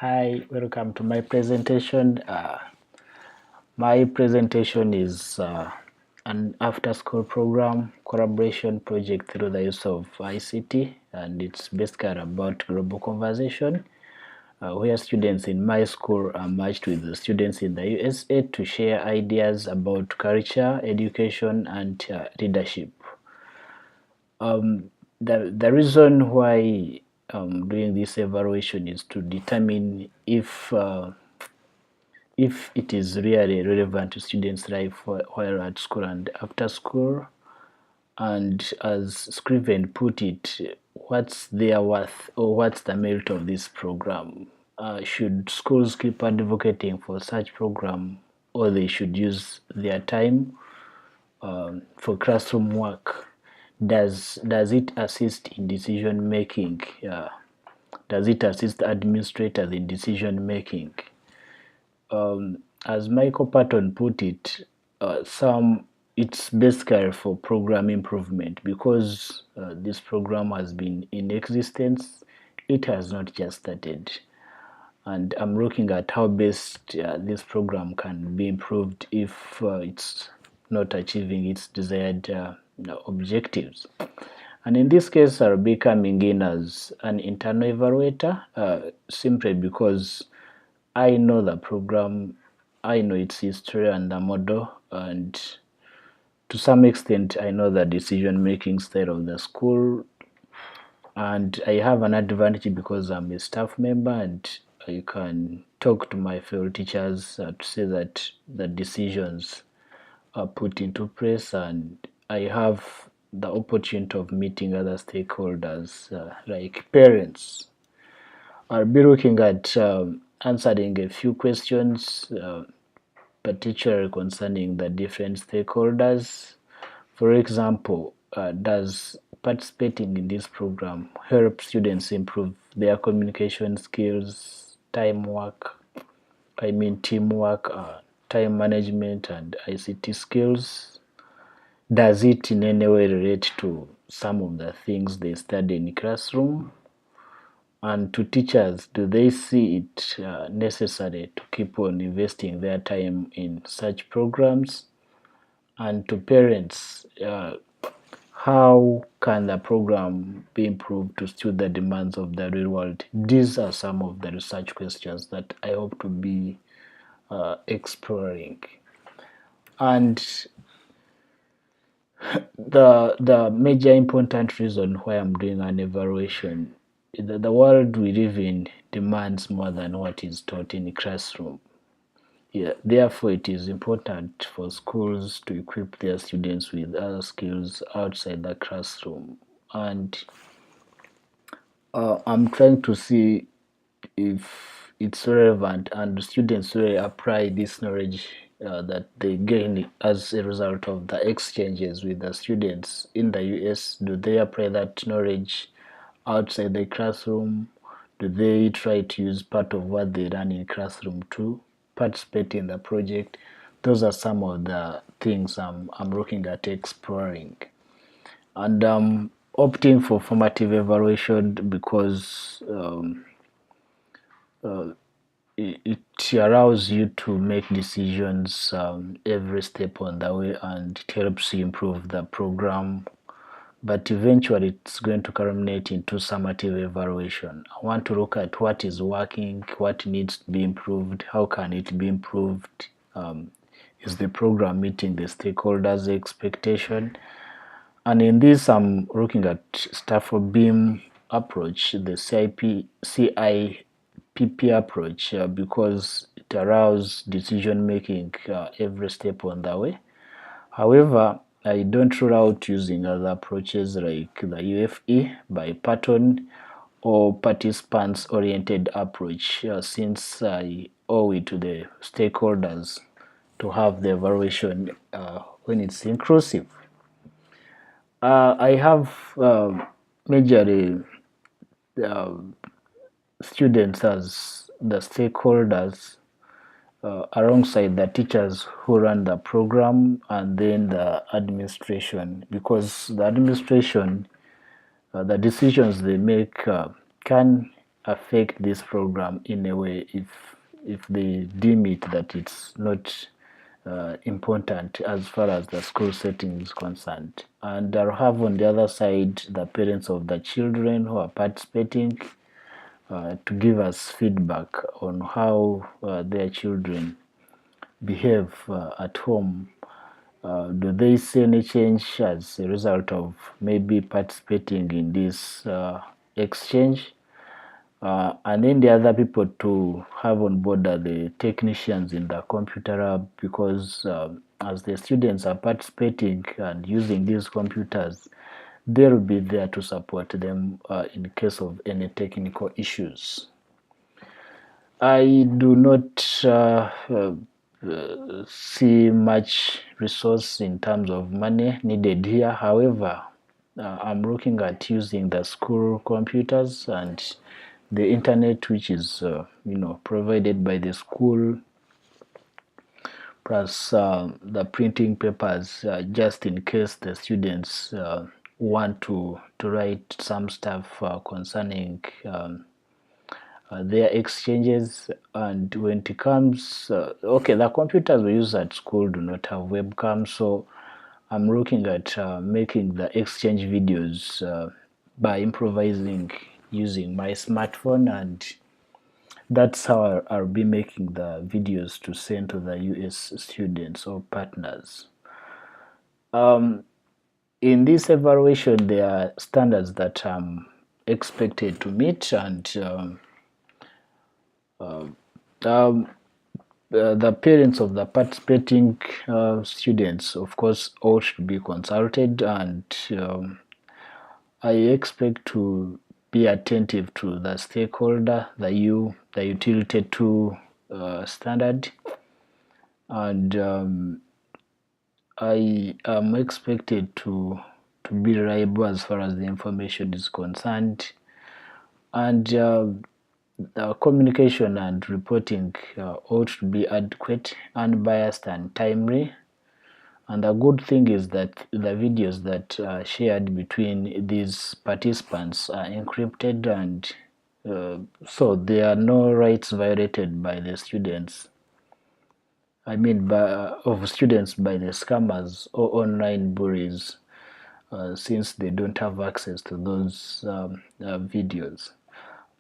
Hi, welcome to my presentation. My presentation is an after-school program collaboration project through the use of ICT, and it's basically about global conversation, where students in my school are matched with the students in the USA to share ideas about culture, education, and leadership. The reason why I'm doing this evaluation is to determine if it is really relevant to students' life while at school and after school. And as Scriven put it, what's their worth or what's the merit of this program? Should schools keep advocating for such program, or they should use their time for classroom work? Does it assist in decision making? Does it assist administrators in decision making? As Michael Patton put it, it's basically for program improvement because this program has been in existence. It has not just started, and I'm looking at how best this program can be improved if it's not achieving its desired objectives. And in this case, I'll be coming in as an internal evaluator simply because I know the program, I know its history and the model, and to some extent, I know the decision-making style of the school, and I have an advantage because I'm a staff member and I can talk to my fellow teachers to say that the decisions are put into place, and I have the opportunity of meeting other stakeholders like parents. I'll be looking at answering a few questions, particularly concerning the different stakeholders. For example, does participating in this program help students improve their communication skills, teamwork, time management, and ICT skills? Does it in any way relate to some of the things they study in classroom? And to teachers, do they see it necessary to keep on investing their time in such programs? And to parents, how can the program be improved to suit the demands of the real world? These are some of the research questions that I hope to be exploring. And the major important reason why I'm doing an evaluation is that the world we live in demands more than what is taught in the classroom. Yeah, therefore, it is important for schools to equip their students with other skills outside the classroom. And I'm trying to see if it's relevant and students really apply this knowledge that they gain as a result of the exchanges with the students in the US. Do they apply that knowledge outside the classroom? Do they try to use part of what they learn in classroom to participate in the project? Those are some of the things I'm looking at exploring. And opting for formative evaluation because it allows you to make decisions every step on the way, and it helps you improve the program. But eventually, it's going to culminate into summative evaluation. I want to look at what is working, what needs to be improved, how can it be improved. Is the program meeting the stakeholders' expectation? And in this, I'm looking at Stafford Beam approach, the CIPP approach, because it allows decision making every step on the way. However, I don't rule out using other approaches like the UFE by Patton or participants-oriented approach, since I owe it to the stakeholders to have the evaluation when it's inclusive. I have majorly students as the stakeholders alongside the teachers who run the program and then the administration, because the administration, the decisions they make can affect this program in a way if they deem it that it's not important as far as the school setting is concerned. And I'll have on the other side the parents of the children who are participating to give us feedback on how their children behave at home. Do they see any change as a result of maybe participating in this exchange? And then the other people to have on board are the technicians in the computer lab, because as the students are participating and using these computers, they'll be there to support them in case of any technical issues. I do not see much resource in terms of money needed here. However, I'm looking at using the school computers and the internet, which is provided by the school, plus the printing papers, just in case the students want to write some stuff concerning their exchanges. And when it comes, okay, the computers we use at school do not have webcams, so I'm looking at making the exchange videos by improvising using my smartphone, and that's how I'll be making the videos to send to the US students or partners. In this evaluation, there are standards that I'm expected to meet, and the parents of the participating students, of course, ought to be consulted, and I expect to be attentive to the stakeholder, the utility 2 standard, and I am expected to be reliable as far as the information is concerned, and communication and reporting ought to be adequate, unbiased, and timely. And the good thing is that the videos that are shared between these participants are encrypted, and so there are no rights violated by the students. I mean, of students by the scammers or online bullies, since they don't have access to those videos.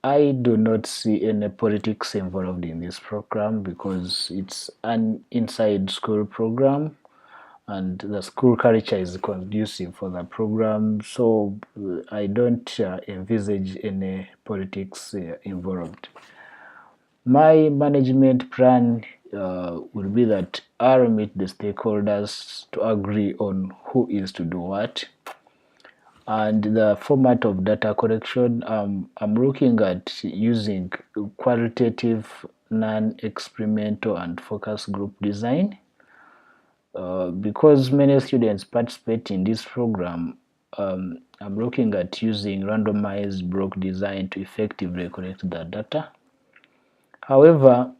I do not see any politics involved in this program because it's an inside school program and the school culture is conducive for the program, so I don't envisage any politics involved. My management plan will be that I'll meet the stakeholders to agree on who is to do what. And the format of data collection, I'm looking at using qualitative, non-experimental, and focus group design. Because many students participate in this program, I'm looking at using randomized block design to effectively collect the data. However,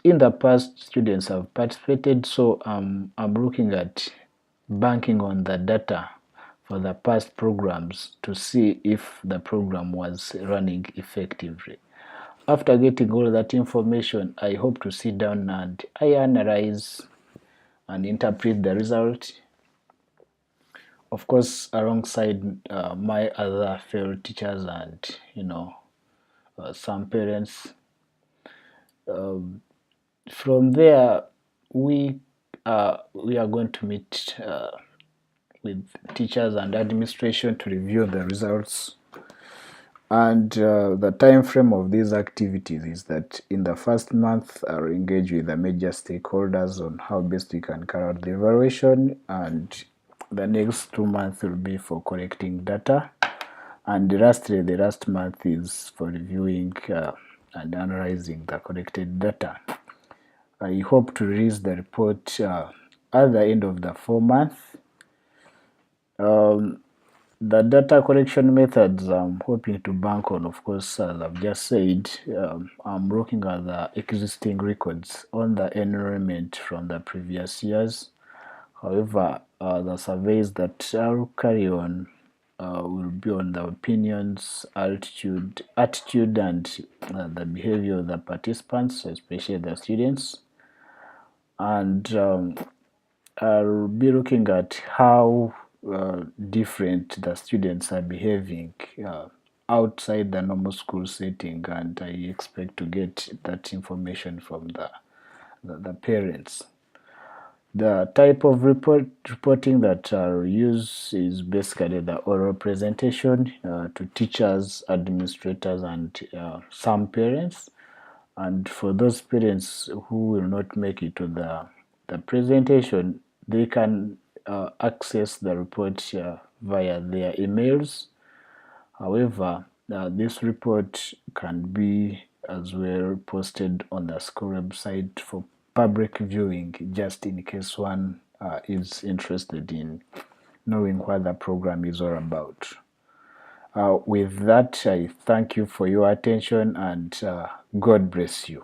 in the past, students have participated, so I'm looking at banking on the data for the past programs to see if the program was running effectively. After getting all that information, I hope to sit down and I analyze and interpret the result, of course, alongside my other fellow teachers and some parents. From there, we are going to meet with teachers and administration to review the results. And the time frame of these activities is that in the first month, I'll engage with the major stakeholders on how best we can carry out the evaluation, and the next 2 months will be for collecting data, and lastly, the last month is for reviewing and analyzing the collected data. I hope to release the report at the end of the 4 months. The data collection methods I'm hoping to bank on, of course, as I've just said, I'm looking at the existing records on the enrollment from the previous years. However, the surveys that I'll carry on will be on the opinions, attitude, and the behavior of the participants, especially the students. And I'll be looking at how different the students are behaving outside the normal school setting, and I expect to get that information from the parents. The type of reporting that I'll use is basically the oral presentation to teachers, administrators, and some parents. And for those parents who will not make it to the presentation, they can access the report via their emails. However, this report can be as well posted on the school website for public viewing, just in case one is interested in knowing what the program is all about. With that, I thank you for your attention, and God bless you.